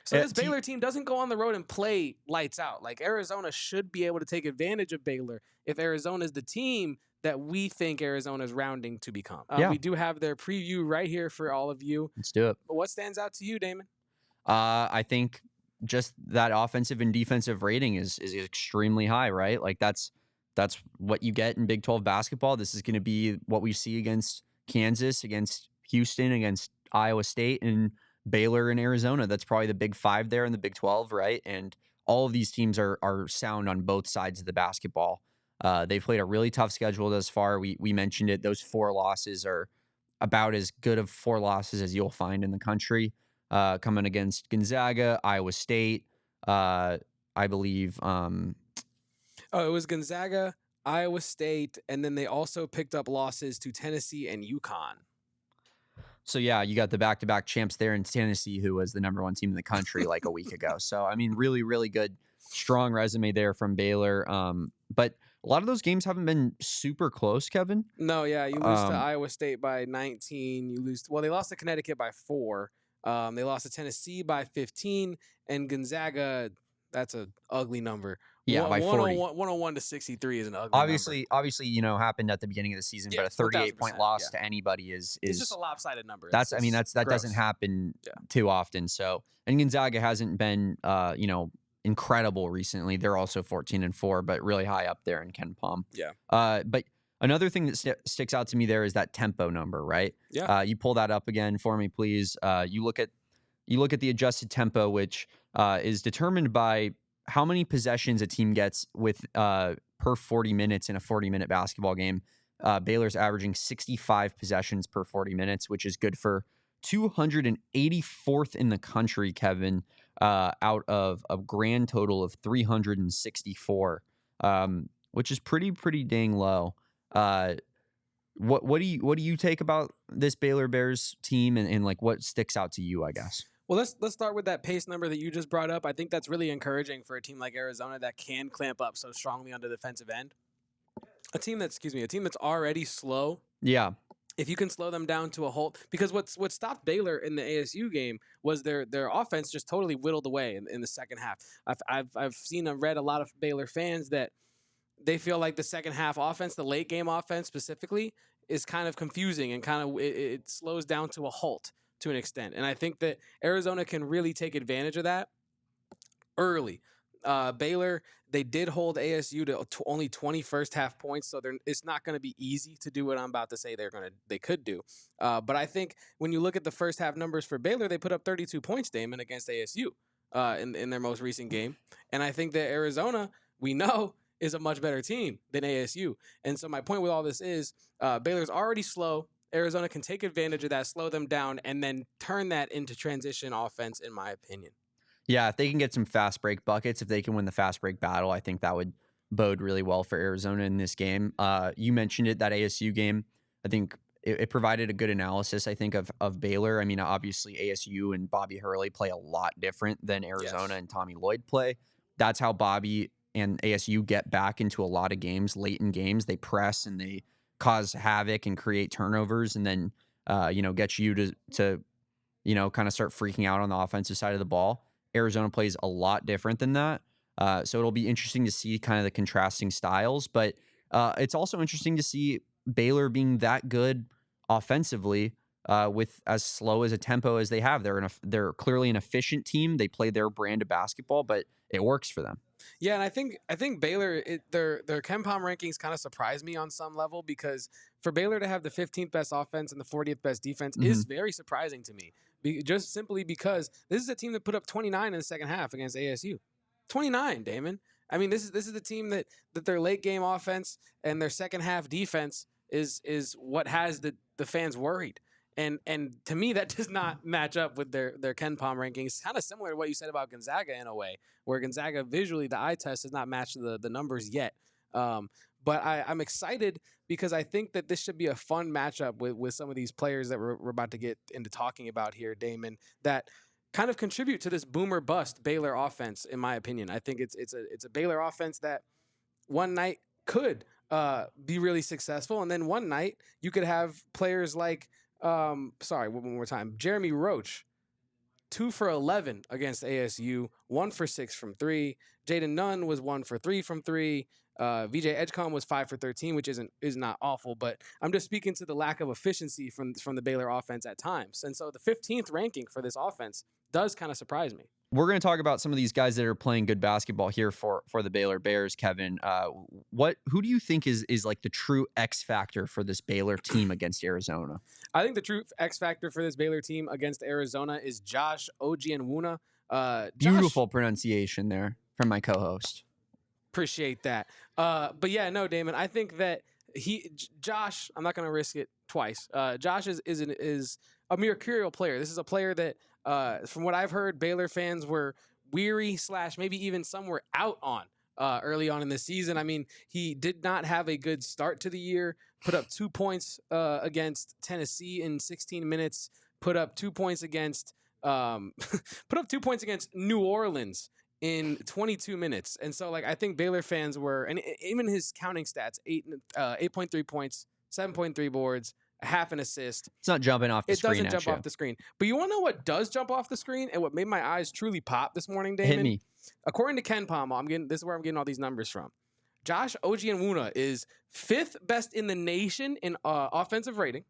So this Baylor team doesn't go on the road and play lights out. Like, Arizona should be able to take advantage of Baylor if Arizona is the team that we think Arizona is rounding to become. We do have their preview right here for all of you. Let's do it. But what stands out to you, Damon? I think just that offensive and defensive rating is extremely high, right? Like that's what you get in Big 12 basketball. This is going to be what we see against Kansas, against Houston, against Iowa State, and Baylor and Arizona. That's probably the big five there in the Big 12, right? And all of these teams are sound on both sides of the basketball. They've played a really tough schedule thus far. We mentioned it. Those 4 losses are about as good of 4 losses as you'll find in the country. Coming against Gonzaga, Iowa State, I believe. It was Gonzaga, Iowa State, and then they also picked up losses to Tennessee and UConn. So, yeah, you got the back-to-back champs there in Tennessee, who was the number 1 team in the country like a week ago. So, I mean, really, really good, strong resume there from Baylor. But a lot of those games haven't been super close, Kevin. No, yeah, you lose to Iowa State by 19. They lost to Connecticut by 4. They lost to Tennessee by 15, and Gonzaga, that's an ugly number. Yeah, by 40. 101 to 63 is an ugly obviously, number. Obviously, happened at the beginning of the season, but a 38-point loss to anybody is it's just a lopsided number. That doesn't happen too often. So, and Gonzaga hasn't been, incredible recently. They're also 14-4, but really high up there in Ken Pom. Yeah. But another thing that sticks out to me there is that tempo number, right? Yeah. You pull that up again for me, please. You look at the adjusted tempo, which is determined by how many possessions a team gets with per 40 minutes in a 40-minute basketball game. Baylor's averaging 65 possessions per 40 minutes, which is good for 284th in the country, Kevin, out of a grand total of 364, which is pretty dang low. What do you take about this Baylor Bears team and like what sticks out to you, I guess? Well, let's start with that pace number that you just brought up. I think that's really encouraging for a team like Arizona that can clamp up so strongly on the defensive end. A team that's already slow. Yeah. If you can slow them down to a halt, because what stopped Baylor in the ASU game was their offense just totally whittled away in the second half. I've seen and read a lot of Baylor fans that they feel like the second half offense, the late game offense specifically, is kind of confusing and kind of it slows down to a halt to an extent. And I think that Arizona can really take advantage of that early. Baylor, they did hold ASU to only 20 first half points, so it's not going to be easy to do what I'm about to say they could do. But I think when you look at the first half numbers for Baylor, they put up 32 points, Damon, against ASU in their most recent game. And I think that Arizona, we know, is a much better team than ASU. And so my point with all this is Baylor's already slow. Arizona can take advantage of that, slow them down, and then turn that into transition offense, in my opinion. Yeah, if they can get some fast break buckets, if they can win the fast break battle, I think that would bode really well for Arizona in this game. You mentioned it, that ASU game. I think it provided a good analysis, I think, of Baylor. I mean, obviously ASU and Bobby Hurley play a lot different than Arizona and Tommy Lloyd play. That's how Bobby and ASU get back into a lot of games, late in games. They press and they cause havoc and create turnovers, and then get you to kind of start freaking out on the offensive side of the ball. Arizona plays a lot different than that, so it'll be interesting to see kind of the contrasting styles. But it's also interesting to see Baylor being that good offensively with as slow as a tempo as they have. They're clearly an efficient team. They play their brand of basketball, but it works for them. Yeah, and I think Baylor, their KenPom rankings kind of surprised me on some level, because for Baylor to have the 15th best offense and the 40th best defense is very surprising to me. Just simply because this is a team that put up 29 in the second half against ASU. 29, Damon. I mean, this is the team that their late game offense and their second half defense is what has the fans worried. And to me, that does not match up with their KenPom rankings. Kind of similar to what you said about Gonzaga in a way, where Gonzaga visually, the eye test has not matched the numbers yet. But I'm excited because I think that this should be a fun matchup with some of these players that we're about to get into talking about here, Damon, that kind of contribute to this boomer bust Baylor offense, in my opinion. I think it's a Baylor offense that one night could be really successful, and then one night you could have players like one more time, Jeremy Roach 2 for 11 against ASU, 1 for 6 from 3. Jaden Nunn was 1 for 3 from 3. VJ Edgecombe was 5 for 13, which is not awful, but I'm just speaking to the lack of efficiency from the Baylor offense at times. And so the 15th ranking for this offense does kind of surprise me. We're going to talk about some of these guys that are playing good basketball here for the Baylor Bears, Kevin. Who do you think is like the true X factor for this Baylor team against Arizona? I think the true X factor for this Baylor team against Arizona is Josh Ojianwuna. Beautiful pronunciation there from my co-host. Appreciate that. But yeah, no, Damon, I think that Josh, I'm not going to risk it twice. Josh is a mercurial player. This is a player that, from what I've heard, Baylor fans were weary / maybe even some were out on early on in the season. I mean, he did not have a good start to the year, put up 2 points against Tennessee in 16 minutes, put up 2 points against New Orleans in 22 minutes. And so, like, I think Baylor fans were, and even his counting stats, 8.3 points, 7.3 boards, a half an assist. It's not jumping off the screen. It doesn't jump off the screen. But you want to know what does jump off the screen and what made my eyes truly pop this morning, Damon? Hit me. According to Ken Palma, this is where I'm getting all these numbers from. Josh Ojianwuna is 5th best in the nation in offensive rating,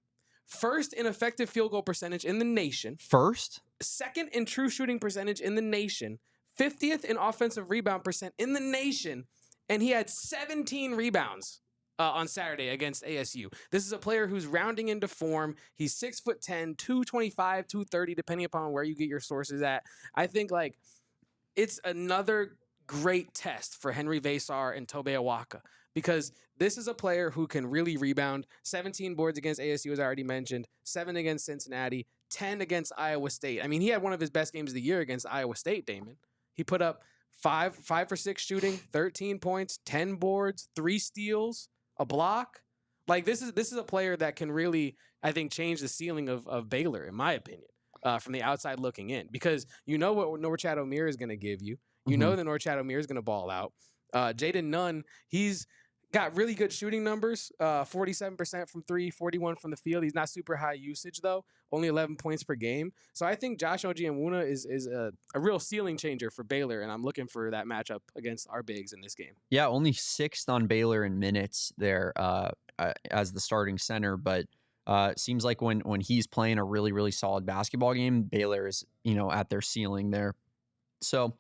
1st in effective field goal percentage in the nation, 2nd in true shooting percentage in the nation, 50th in offensive rebound percent in the nation, and he had 17 rebounds on Saturday against ASU. This is a player who's rounding into form. He's 6'10", 225, 230, depending upon where you get your sources at. I think, like, it's another great test for Henri Veesaar and Tobe Awaka, because this is a player who can really rebound. 17 boards against ASU, as I already mentioned, 7 against Cincinnati, 10 against Iowa State. I mean, he had one of his best games of the year against Iowa State, Damon. He put up 5 for 6 shooting, 13 points, 10 boards, 3 steals, a block. Like, this is a player that can really, I think, change the ceiling of Baylor, in my opinion, from the outside looking in, because you know what Norchad Omier is going to give you. You know that Norchad Omier is going to ball out. Jaden Nunn, he's got really good shooting numbers, 47% from 3, 41 from the field. He's not super high usage, though, only 11 points per game. So I think Josh Ojianwuna is a real ceiling changer for Baylor, and I'm looking for that matchup against our bigs in this game. Yeah, only 6th on Baylor in minutes there as the starting center, but it seems like when he's playing a really, really solid basketball game, Baylor is, at their ceiling there. So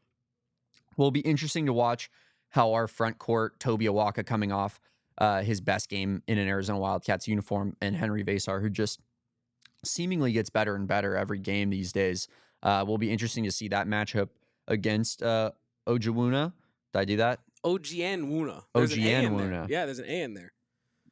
will be interesting to watch how our front court, Tobe Awaka coming off his best game in an Arizona Wildcats uniform, and Henri Veesaar, who just seemingly gets better and better every game these days. Will be interesting to see that matchup against Ojianwuna. Did I do that? Ojianwuna. Ojianwuna. Yeah, there's an A in there.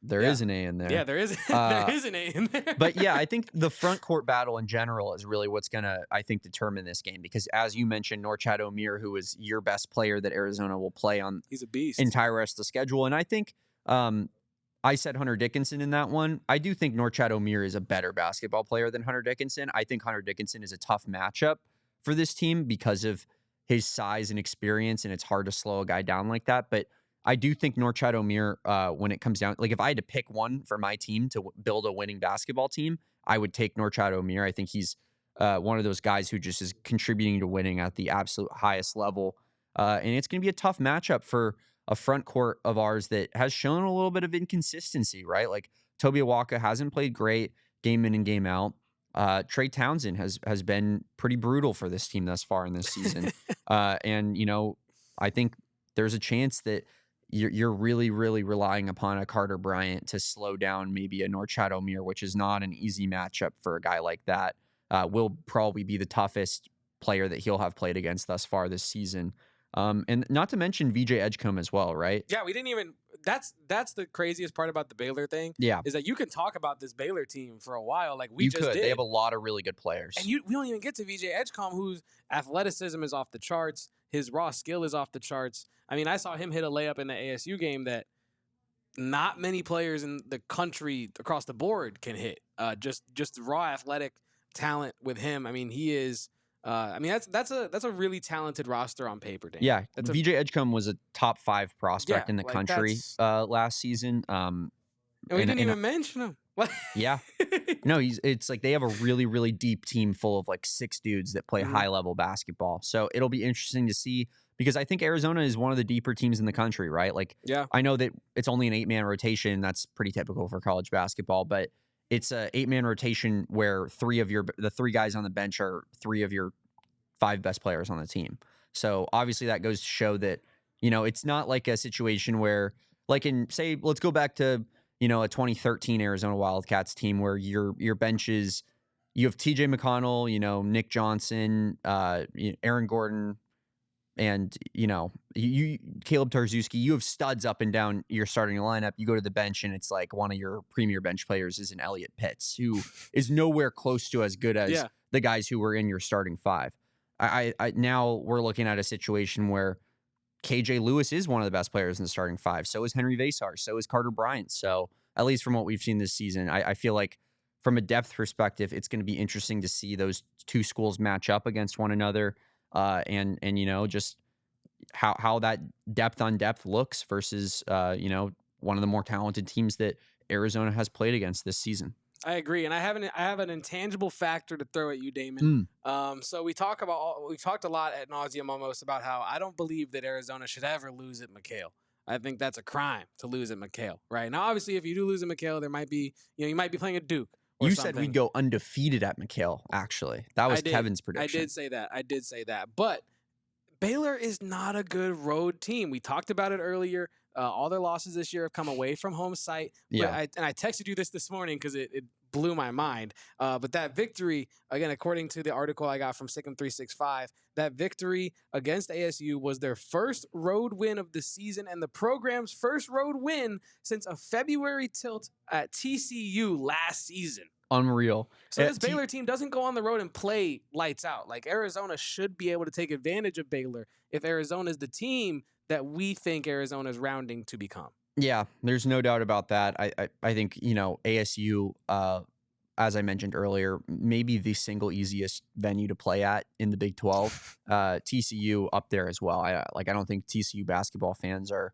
There is an A in there. Yeah, there is. There is an A in there. But yeah, I think the front court battle in general is really what's going to, I think, determine this game. Because as you mentioned, Norchad Omier, who is your best player that Arizona will play on he's a beast. Entire rest of the schedule. And I think I said Hunter Dickinson in that one. I do think Norchad Omier is a better basketball player than Hunter Dickinson. I think Hunter Dickinson is a tough matchup for this team because of his size and experience, and it's hard to slow a guy down like that. But I do think Norchad Omier, when it comes down, like if I had to pick one for my team to build a winning basketball team, I would take Norchad Omier. I think he's one of those guys who just is contributing to winning at the absolute highest level. And it's going to be a tough matchup for a front court of ours that has shown a little bit of inconsistency, right? Like Tobe Awaka hasn't played great game in and game out. Trey Townsend has been pretty brutal for this team thus far in this season. And, I think there's a chance that you're really, really relying upon a Carter Bryant to slow down maybe a Norchad Omier, which is not an easy matchup for a guy like that. Will probably be the toughest player that he'll have played against thus far this season. And not to mention VJ Edgecombe as well, right? Yeah, we didn't even that's the craziest part about the Baylor thing. Yeah. Is that you can talk about this Baylor team for a while. Like we just did. They have a lot of really good players. And we don't even get to VJ Edgecombe, whose athleticism is off the charts. His raw skill is off the charts. I mean, I saw him hit a layup in the ASU game that not many players in the country across the board can hit. Just raw athletic talent with him. I mean, he is. That's a really talented roster on paper, Dan. Yeah, VJ Edgecombe was a top 5 prospect in the country last season. And we didn't even mention him. What? Yeah. No, it's like they have a really, really deep team full of like 6 dudes that play Mhm. high level basketball. So it'll be interesting to see because I think Arizona is one of the deeper teams in the country, right? Like Yeah. I know that it's only an 8-man rotation. That's pretty typical for college basketball, but it's a 8-man rotation where the 3 guys on the bench are 3 of your 5 best players on the team. So obviously that goes to show that, it's not like a situation where like in say, let's go back to, a 2013 Arizona Wildcats team where your bench is you have TJ McConnell, Nick Johnson, Aaron Gordon, and you Caleb Tarczewski. You have studs up and down your starting lineup. You go to the bench and it's like one of your premier bench players is an Elliot Pitts, who is nowhere close to as good as Yeah. the guys who were in your starting 5. I now we're looking at a situation where KJ Lewis is one of the best players in the starting 5. So is Henri Veesaar. So is Carter Bryant. So at least from what we've seen this season, I feel like from a depth perspective, it's going to be interesting to see those 2 schools match up against one another, and just how that depth on depth looks versus one of the more talented teams that Arizona has played against this season. I agree, and I have an intangible factor to throw at you, Damon. So we've talked a lot ad nauseum almost about how I don't believe that Arizona should ever lose at McHale. I think that's a crime to lose at McHale. Right now, obviously, if you do lose at McHale, there might be you might be playing at Duke. You said we'd go undefeated at McHale. Actually, that was Kevin's prediction. I did say that, but Baylor is not a good road team. We talked about it earlier. All their losses this year have come away from home site. Yeah. I texted you this morning because it blew my mind. But that victory, again, according to the article I got from Sikkim365, that victory against ASU was their first road win of the season and the program's first road win since a February tilt at TCU last season. Unreal. So this Baylor team doesn't go on the road and play lights out. Like Arizona should be able to take advantage of Baylor if Arizona is the team that we think Arizona is rounding to become. Yeah, there's no doubt about that. I think, ASU, as I mentioned earlier, maybe the single easiest venue to play at in the Big 12. TCU up there as well. I don't think TCU basketball fans are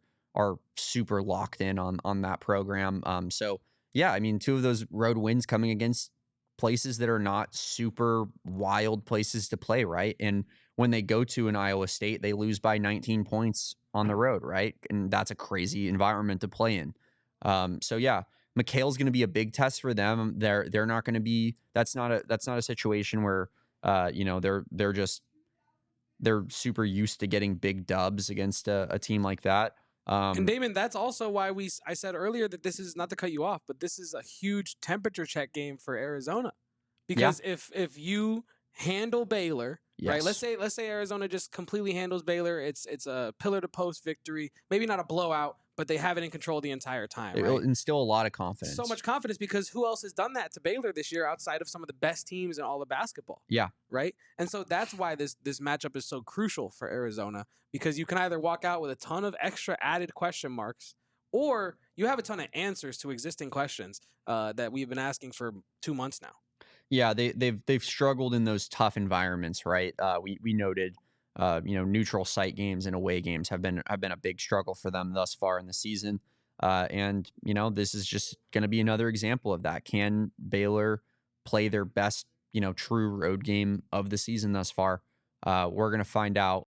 super locked in on that program. So yeah, I mean, 2 of those road wins coming against places that are not super wild places to play, right? And when they go to an Iowa State, they lose by 19 points on the road, right? And that's a crazy environment to play in. So yeah, McHale's going to be a big test for them. They're not going to be. That's not a situation where they're super used to getting big dubs against a team like that. And Damon, that's also why I said earlier that this is not to cut you off, but this is a huge temperature check game for Arizona, because if you handle Baylor, right? Let's say Arizona just completely handles Baylor. It's a pillar to post victory, maybe not a blowout, but they have it in control the entire time. It will instill a lot of confidence. So much confidence, because who else has done that to Baylor this year outside of some of the best teams in all of basketball? Yeah. Right? And so that's why this matchup is so crucial for Arizona, because you can either walk out with a ton of extra added question marks, or you have a ton of answers to existing questions that we've been asking for 2 months now. Yeah, they've struggled in those tough environments, right? We noted neutral site games and away games have been a big struggle for them thus far in the season. And this is just going to be another example of that. Can Baylor play their best, true road game of the season thus far? We're going to find out